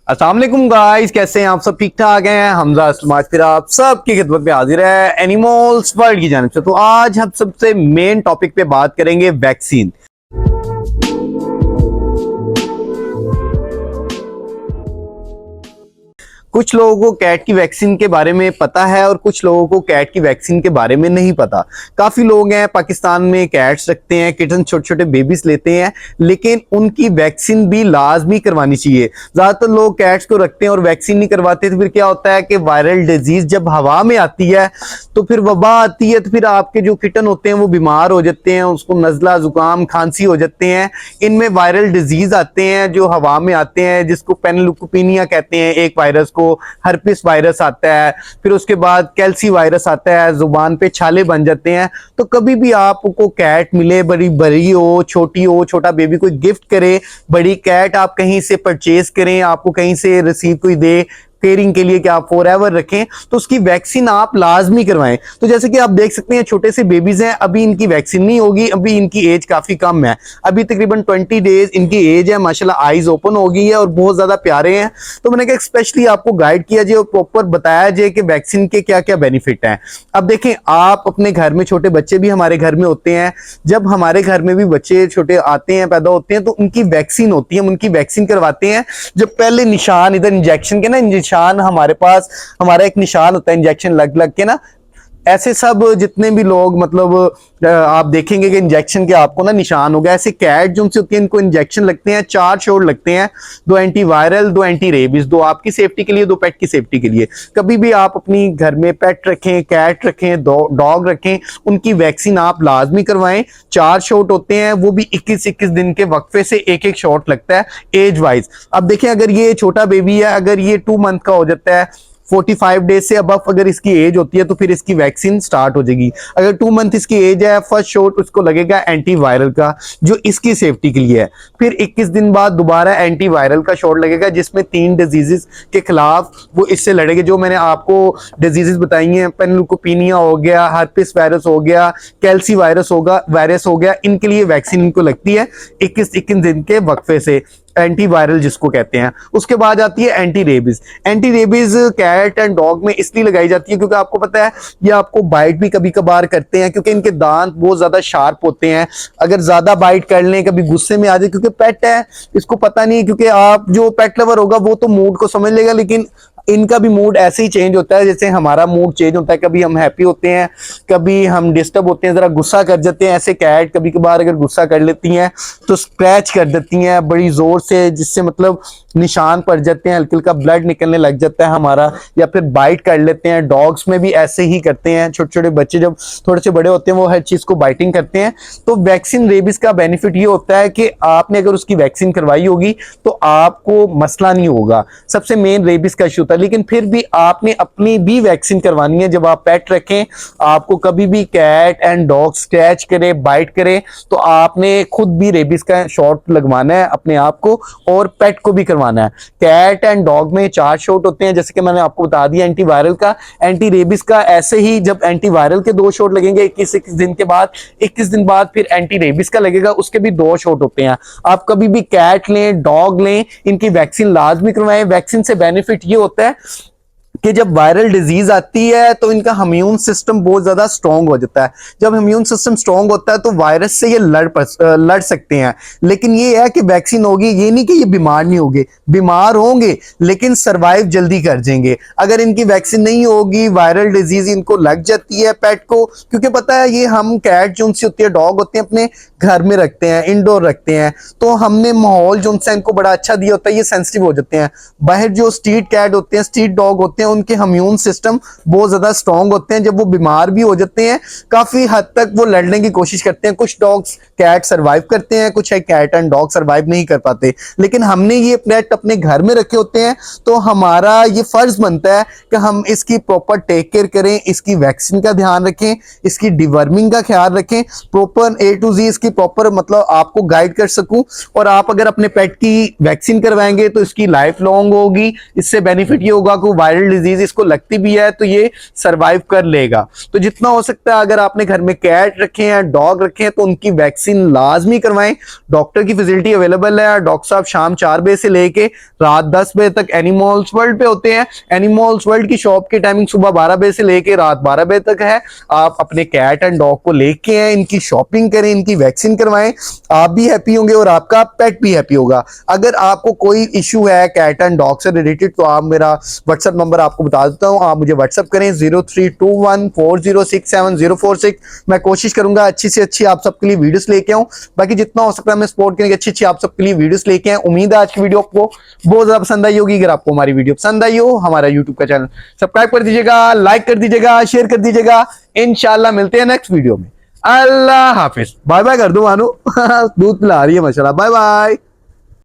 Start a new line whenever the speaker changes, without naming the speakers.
अस्सलाम वालेकुम गाइस, कैसे हैं आप सब? ठीक ठाक हैं। हमजा समाज फिर आप सबकी खिदमत में हाजिर है एनिमल्स वर्ल्ड की जानिब से। तो आज हम सबसे मेन टॉपिक पे बात करेंगे वैक्सीन। कुछ लोगों को कैट की वैक्सीन के बारे में पता है और कुछ लोगों को कैट की वैक्सीन के बारे में नहीं पता। काफी लोग हैं पाकिस्तान में कैट्स रखते हैं, किटन छोटे छोटे बेबीज लेते हैं, लेकिन उनकी वैक्सीन भी लाजमी करवानी चाहिए। ज्यादातर लोग कैट्स को रखते हैं और वैक्सीन नहीं करवाते, तो फिर क्या होता है कि वायरल डिजीज जब हवा में आती है तो फिर वबा आती है, तो फिर आपके जो किटन होते हैं वो बीमार हो जाते हैं, उसको नजला जुकाम खांसी हो जाते हैं। इनमें वायरल डिजीज आते हैं जो हवा में आते हैं, जिसको पेनिलुकोपिनिया कहते हैं एक वायरस को। हर्पिस वायरस आता है, फिर उसके बाद कैल्सी वायरस आता है, जुबान पे छाले बन जाते हैं। तो कभी भी आपको कैट मिले, बड़ी बड़ी हो छोटी हो, छोटा बेबी कोई गिफ्ट करे, बड़ी कैट आप कहीं से परचेज करें, आपको कहीं से रिसीव कोई दे केयरिंग के लिए कि आप फॉर एवर रखें, तो उसकी वैक्सीन आप लाजमी करवाएं। तो जैसे कि आप देख सकते हैं छोटे से बेबीज हैं, अभी इनकी वैक्सीन नहीं होगी, अभी इनकी एज काफी कम है, अभी तकरीबन 20 डेज इनकी एज है। माशाल्लाह आईज ओपन हो गई है और बहुत ज्यादा प्यारे हैं। तो मैंने कहा स्पेशली आपको गाइड किया जाए और प्रॉपर बताया जाए कि वैक्सीन के क्या क्या बेनिफिट हैं। अब देखें, आप अपने घर में छोटे बच्चे भी हमारे घर में होते हैं, जब हमारे घर में भी बच्चे छोटे आते हैं, पैदा होते हैं, तो उनकी वैक्सीन होती है, हम उनकी वैक्सीन करवाते हैं। जब पहले निशान इधर इंजेक्शन के ना हमारे पास हमारा एक निशान होता है इंजेक्शन लग लग के ना, ऐसे सब जितने भी लोग मतलब आप देखेंगे कि इंजेक्शन के आपको ना निशान हो गया। ऐसे कैट जो उनसे होती है इनको इंजेक्शन लगते हैं, 4 शॉट लगते हैं, 2 एंटीवायरल, 2 एंटी रेबीज, 2 आपकी सेफ्टी के लिए, 2 पेट की सेफ्टी के लिए। कभी भी आप अपनी घर में पेट रखें, कैट रखें, डॉग रखें, उनकी वैक्सीन आप लाजमी करवाएं। 4 शॉट होते हैं, वो भी 21-21 दिन के वक्फे से एक एक शॉट लगता है एज वाइज। अब देखें, अगर ये छोटा बेबी है, अगर ये 2 मंथ का हो जाता है, 45 डेज से अबव अगर इसकी एज होती है, तो फिर इसकी वैक्सीन स्टार्ट हो जाएगी। अगर 2 मंथ इसकी एज है, फर्स्ट शॉट उसको लगेगा एंटीवायरल का, जो इसकी सेफ्टी के लिए है। फिर 21 दिन बाद दोबारा एंटीवायरल का शॉट लगेगा, जिसमें 3 डिजीजेस के खिलाफ वो इससे लड़ेंगे। जो मैंने आपको डिजीजेस बताई हैं, पेनिलुकोपिनिया हो गया, हर्पिस वायरस हो गया, कैल्सी वायरस हो गया, इनके लिए वैक्सीन इनको लगती है 21 दिन के वक्फे से, एंटीवायरल जिसको कहते हैं। उसके बाद आती है anti rabies. Anti rabies cat and dog में इसलिए लगाई जाती है क्योंकि आपको पता है ये आपको बाइट भी कभी कभार करते हैं, क्योंकि इनके दांत बहुत ज्यादा शार्प होते हैं। अगर ज्यादा बाइट कर लें, कभी गुस्से में आ जाए, क्योंकि पेट है, इसको पता नहीं, क्योंकि आप जो पेट लवर होगा वो तो मूड को समझ लेगा, लेकिन इनका भी मूड ऐसे ही चेंज होता है जैसे हमारा मूड चेंज होता है। कभी हम हैप्पी होते हैं, कभी हम डिस्टर्ब होते हैं, जरा गुस्सा कर जाते हैं। ऐसे कैट कभी कभार अगर गुस्सा कर लेती हैं तो स्क्रैच कर देती हैं बड़ी जोर से, जिससे मतलब निशान पड़ जाते हैं, हल्का हल्का ब्लड निकलने लग जाता है हमारा, या फिर बाइट कर लेते हैं। डॉग्स में भी ऐसे ही करते हैं, छोटे छोटे बच्चे जब थोड़े से बड़े होते हैं वो हर चीज को बाइटिंग करते हैं। तो वैक्सीन रेबीज का बेनिफिट ये होता है कि आपने अगर उसकी वैक्सीन करवाई होगी तो आपको मसला नहीं होगा। सबसे मेन रेबीज का इशू, लेकिन फिर भी आपने अपनी भी वैक्सीन करवानी है। जब आप पेट रखें, आपको कभी भी कैट एंड डॉग स्क्रैच करे, बाइट करे, तो आपने खुद भी रेबीज का शॉट लगवाना है अपने आप को, और पेट को भी करवाना है। कैट एंड डॉग में 4 शॉट होते हैं, जैसे कि मैंने आपको बता दिया, एंटीवायरल का, एंटी रेबीज का। ऐसे ही जब एंटीवायरल के 2 शॉट लगेंगे 21 दिन के बाद, 21 दिन बाद फिर एंटी रेबीज का लगेगा, उसके भी 2 शॉट होते हैं। आप कभी भी कैट लें, डॉग लें, इनकी वैक्सीन लाजमी करवाएं। वैक्सीन से बेनिफिट ये होता है कि जब वायरल डिजीज आती है तो इनका इम्यून सिस्टम बहुत ज्यादा स्ट्रांग हो जाता है। जब इम्यून सिस्टम स्ट्रांग होता है तो वायरस से ये लड़ सकते हैं। लेकिन ये है कि वैक्सीन होगी, ये नहीं कि ये बीमार नहीं होंगे, बीमार होंगे लेकिन सरवाइव जल्दी कर जाएंगे। अगर इनकी वैक्सीन नहीं होगी, वायरल डिजीज इनको लग जाती है पेट को, क्योंकि पता है ये हम कैट जो उनसे होती है, डॉग होते हैं, अपने घर में रखते हैं, इंडोर रखते हैं, तो हमने माहौल जो उनसे इनको बड़ा अच्छा दिया होता है, ये सेंसिटिव हो जाते हैं। बाहर जो स्ट्रीट कैट होते हैं, स्ट्रीट डॉग होते हैं, उनके इम्यून सिस्टम बहुत ज्यादा स्ट्रांग होते हैं। जब वो बीमार भी हो जाते हैं, काफी हद तक वो लड़ने की कोशिश करते हैं। कुछ डॉग्स कैट सरवाइव करते हैं, कुछ है कैट एंड डॉग सरवाइव नहीं कर पाते। लेकिन हमने ये पेट अपने घर में रखे होते हैं, तो हमारा ये फर्ज बनता है कि हम इसकी प्रॉपर टेक केयर करें, इसकी वैक्सीन का ध्यान रखें, इसकी डिवर्मिंग का ख्याल रखें, प्रॉपर A to Z इसकी प्रॉपर मतलब आपको गाइड कर सकूं। और आप अगर अपने पेट की वैक्सीन करवाएंगे तो इसकी लाइफ लॉन्ग होगी। इससे बेनिफिट ये होगा कि वायरल डिजीज इसको लगती भी है तो ये सरवाइव कर लेगा। तो जितना हो सकता है अगर आपने घर में कैट रखे हैं, डॉग रखे हैं, तो उनकी वैक्सीन लाजमी करवाएं। डॉक्टर की फैसिलिटी अवेलेबल है। डॉक्टर साहब शाम 4 बजे से लेके रात 10 बजे तक एनिमल्स वर्ल्ड पे होते हैं। एनिमल्स वर्ल्ड की शॉप की टाइमिंग सुबह 12 बजे से लेके रात 12 बजे तक है। आप अपने कैट एंड डॉग को लेके आए, इनकी शॉपिंग करें, इनकी वैक्सीन करवाएं। आप भी हैप्पी होंगे और आपका पेट भी हैप्पी होगा। अगर आपको कोई इशू है कैट एंड डॉग से रिलेटेड तो आप मेरा व्हाट्सएप नंबर आपको बता देता हूं, आप मुझे व्हाट्सएप करें 0321406746। मैं कोशिश करूंगा अच्छी से अच्छी आप सबके लिए वीडियोस लेके आऊं। बाकी जितना हो सकता है मैं सपोर्ट करेंगे, अच्छी अच्छी आप सबके लिए वीडियोस लेके आए। उम्मीद है आज की वीडियो आपको बहुत ज्यादा पसंद आई होगी। अगर आपको हमारी वीडियो पसंद आई हो, हमारा यूट्यूब का चैनल सब्सक्राइब कर दीजिएगा, लाइक कर दीजिएगा, शेयर कर दीजिएगा। इंशाल्लाह मिलते हैं नेक्स्ट वीडियो में। अल्लाह हाफिज। बाय बाय कर दो मानो दूध पिला रही है माशाल्लाह। Bye bye.